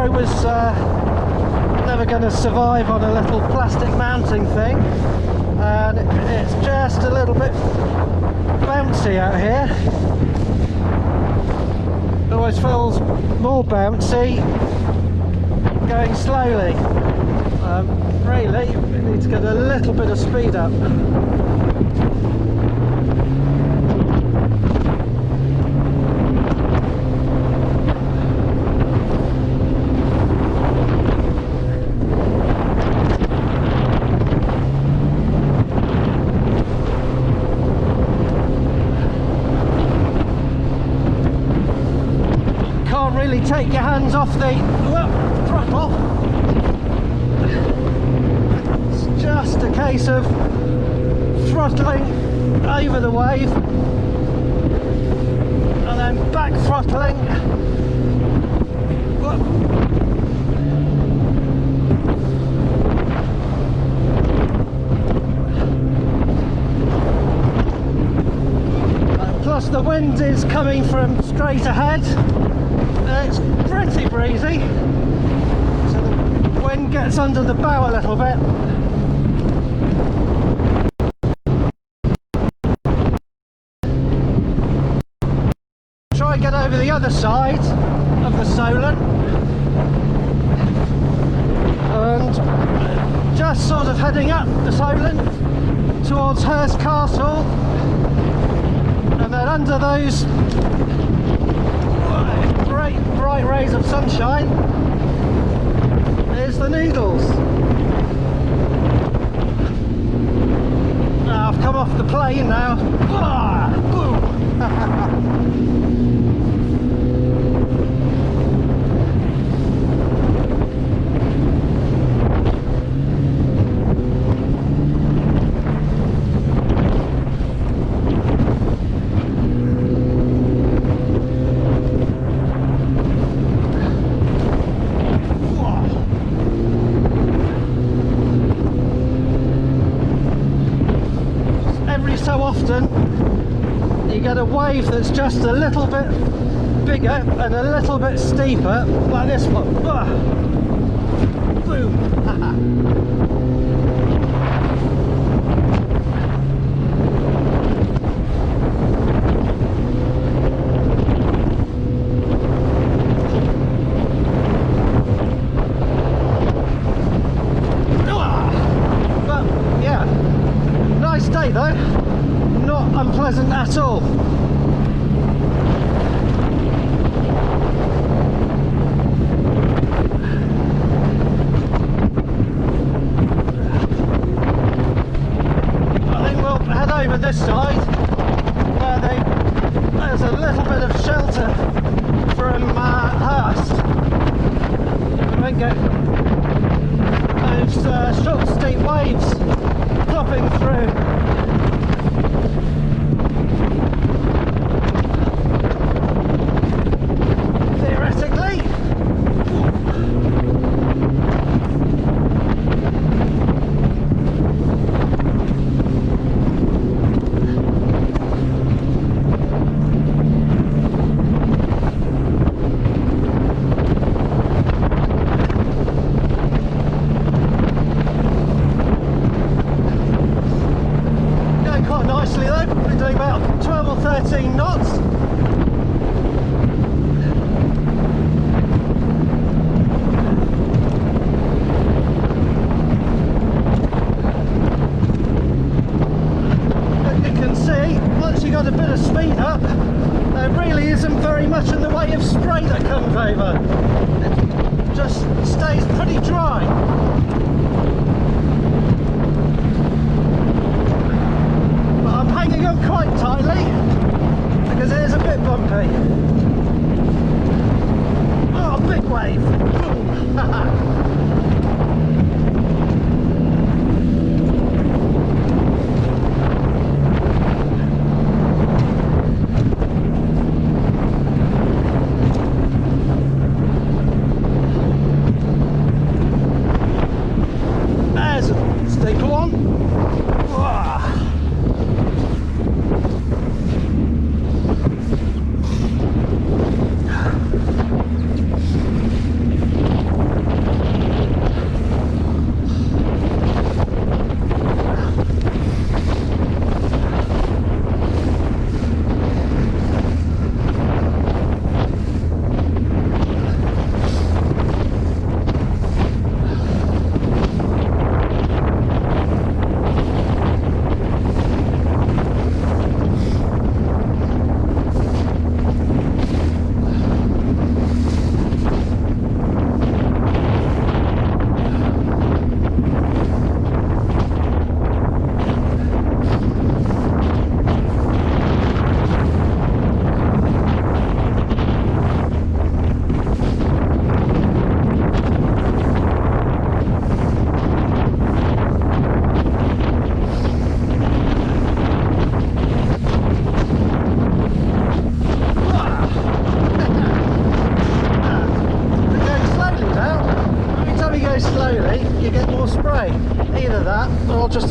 I was never going to survive on a little plastic mounting thing, and it's just a little bit bouncy out here. It always feels more bouncy going slowly. Really, we need to get a little bit of speed up. Can't really take your hands off the throttle. Just a case of throttling over the wave and then back throttling. Plus the wind is coming from straight ahead. It's pretty breezy, so the wind gets under the bow a little bit. Get over the other side of the Solent and just sort of heading up the Solent towards Hurst Castle, and then under those great bright rays of sunshine is the Needles. Now I've come off the plane now. Boom! So often you get a wave that's just a little bit bigger and a little bit steeper, like this one. Boom! But yeah, nice day though. Not unpleasant at all. I think we'll head over this side where there's a little bit of shelter from Hurst. We won't get those short steep waves plopping through. Nicely though, we're doing about 12 or 13 knots. But you can see, once you got a bit of speed up, there really isn't very much in the way of spray that comes over. It just stays pretty dry. Hanging on quite tightly because it is a bit bumpy. Oh, big wave! There's a steeper one.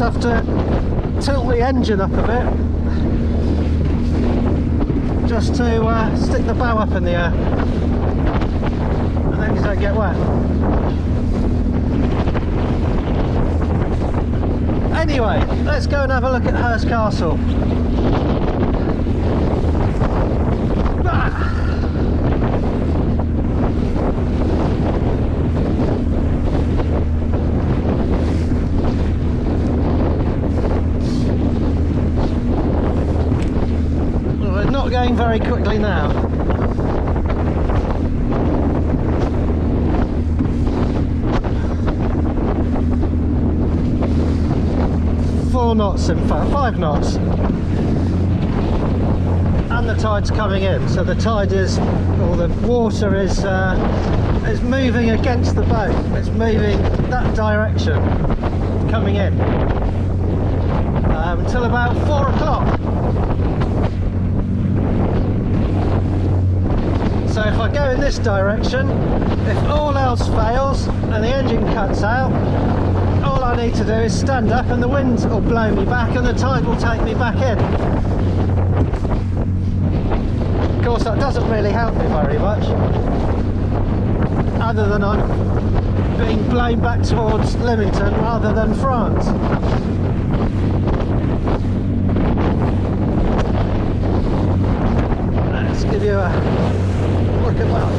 have to tilt the engine up a bit just to stick the bow up in the air, and then you don't get wet. Anyway, let's go and have a look at Hurst Castle. We're not going very quickly now. Knots, in fact 5 knots, and the tide's coming in, so the tide is, or the water is moving against the boat. It's moving that direction, coming in until about 4 o'clock. So if I go in this direction, if all else fails and the engine cuts out, all I need to do is stand up and the wind will blow me back and the tide will take me back in. Of course, that doesn't really help me very much, other than I'm being blown back towards Lymington rather than France. Let's give you a look at that.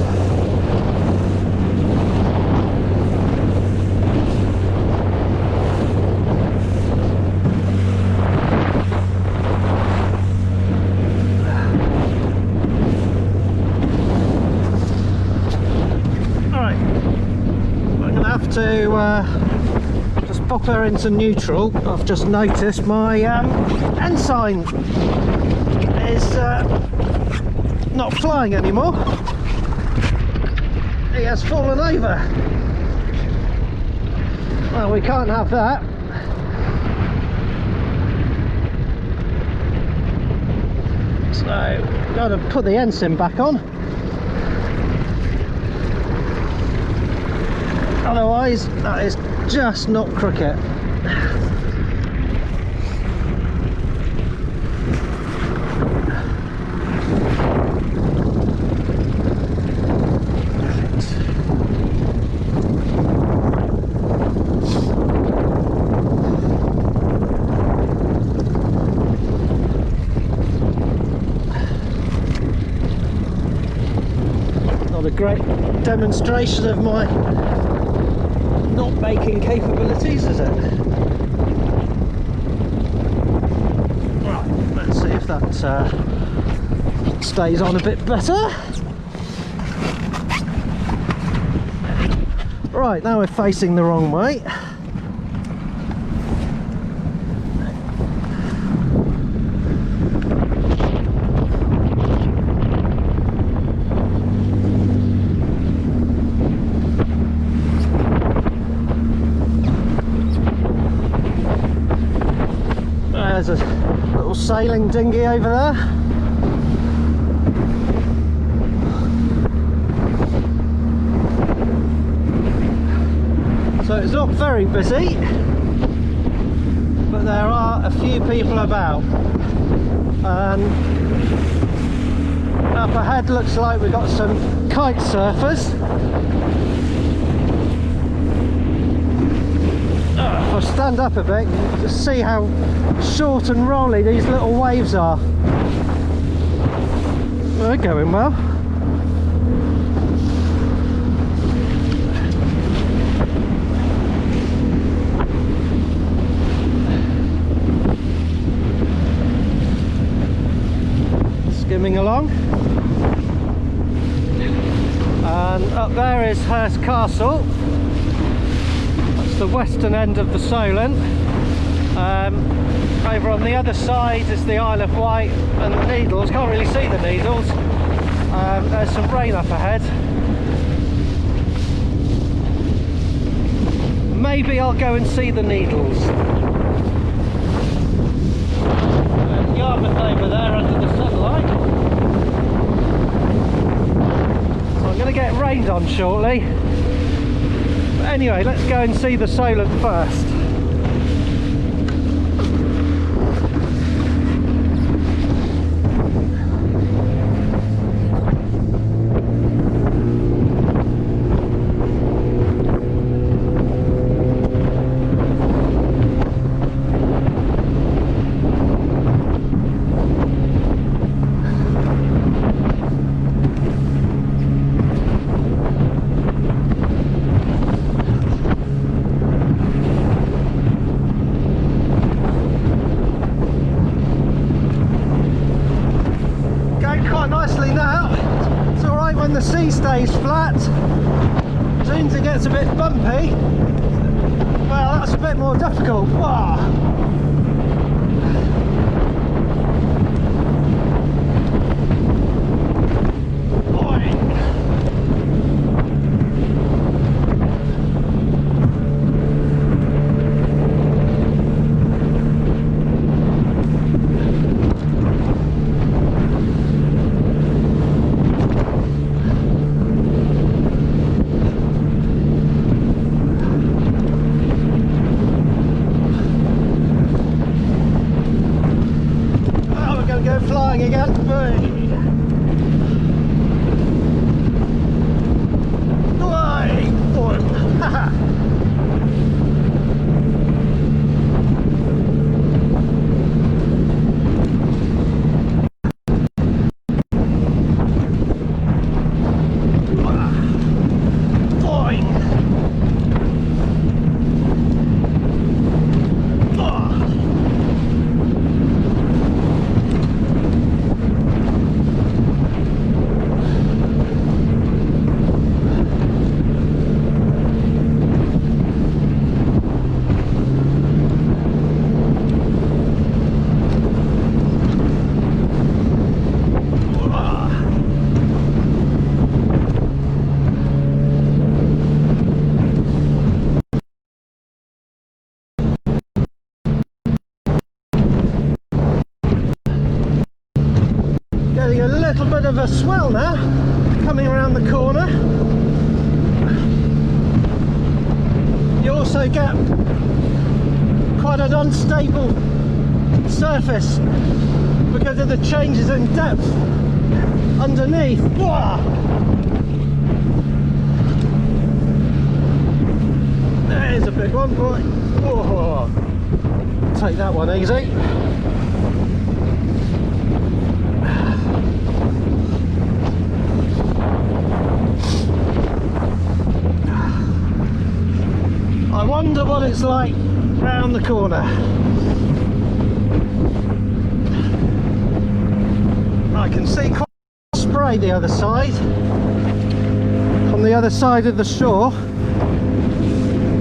To just pop her into neutral. I've just noticed my ensign is not flying anymore. He has fallen over. Well, we can't have that. So, got to put the ensign back on. Otherwise, that is just not cricket. Not a great demonstration of my not making capabilities, is it? Right, let's see if that stays on a bit better. Right, now we're facing the wrong way. There's a little sailing dinghy over there. So it's not very busy, but there are a few people about. Up ahead looks like we've got some kite surfers. If I stand up a bit, you can just see how short and rolly these little waves are. They're going well. Skimming along. And up there is Hurst Castle. That's the western end of the Solent. Over on the other side is the Isle of Wight and the Needles. Can't really see the Needles. There's some rain up ahead. Maybe I'll go and see the Needles. And Yarmouth over there under the sunlight. So I'm going to get rained on shortly. But anyway, let's go and see the Solent first. lays flat. As soon as it gets a bit bumpy, well, that's a bit more difficult. Whoa. Flying again. Getting a little bit of a swell now, coming around the corner. You also get quite an unstable surface because of the changes in depth underneath. Whoa! There's a big one, boy. Whoa. Take that one easy. I wonder what it's like round the corner. I can see quite a spray the other side. On the other side of the shore,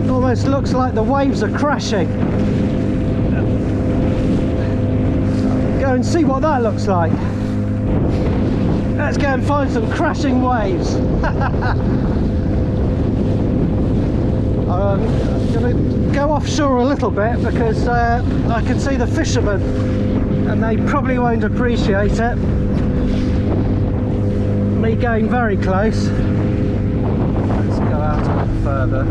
it almost looks like the waves are crashing. Go and see what that looks like. Let's go and find some crashing waves. I'm going to go offshore a little bit because I can see the fishermen and they probably won't appreciate it, me going very close. Let's go out a bit further.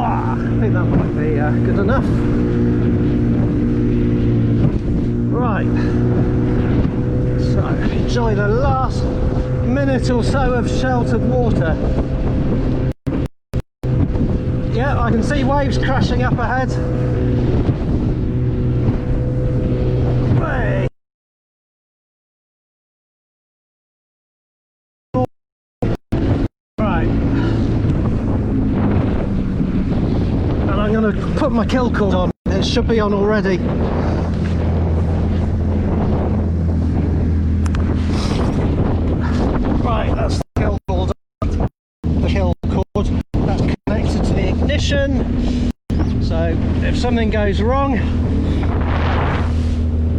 I think that might be good enough. Right, so enjoy the last minute or so of sheltered water. Yeah, I can see waves crashing up ahead. Hey. Right. I'm going to put my kill cord on. It should be on already. Right, that's the kill cord. The kill cord that's connected to the ignition. So if something goes wrong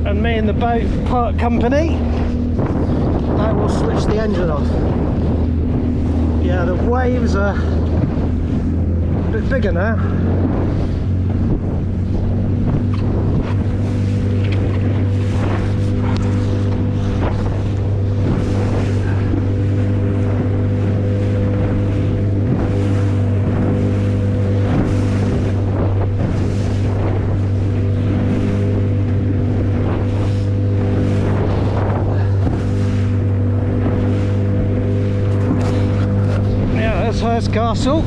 and me and the boat part company, I will switch the engine off. Yeah, the waves are a bit bigger now. Hurst Castle,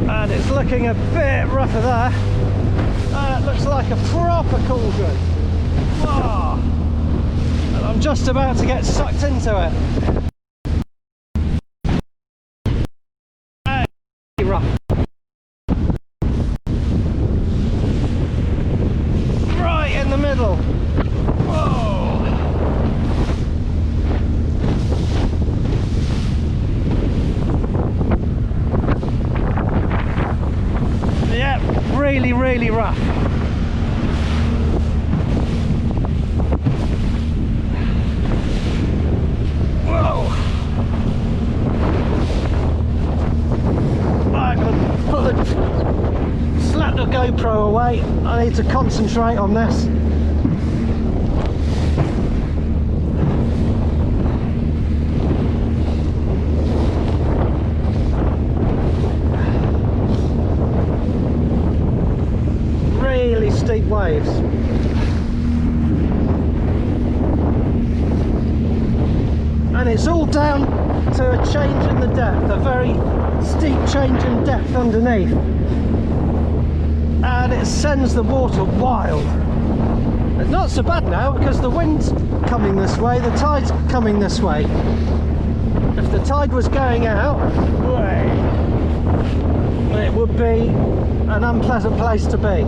and it's looking a bit rougher there. It looks like a proper cauldron. Whoa. And I'm just about to get sucked into it. concentrate. I need to concentrate on this. Really steep waves. And it's all down to a change in the depth, a very steep change in depth underneath. And it sends the water wild. It's not so bad now because the wind's coming this way, the tide's coming this way. If the tide was going out, it would be an unpleasant place to be.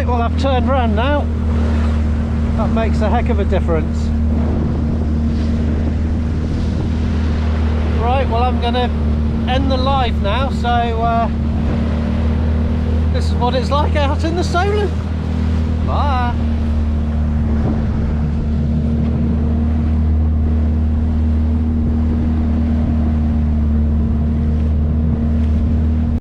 Well, I've turned round now. That makes a heck of a difference. Right, well, I'm going to end the live now, so this is what it's like out in the Solent. Bye.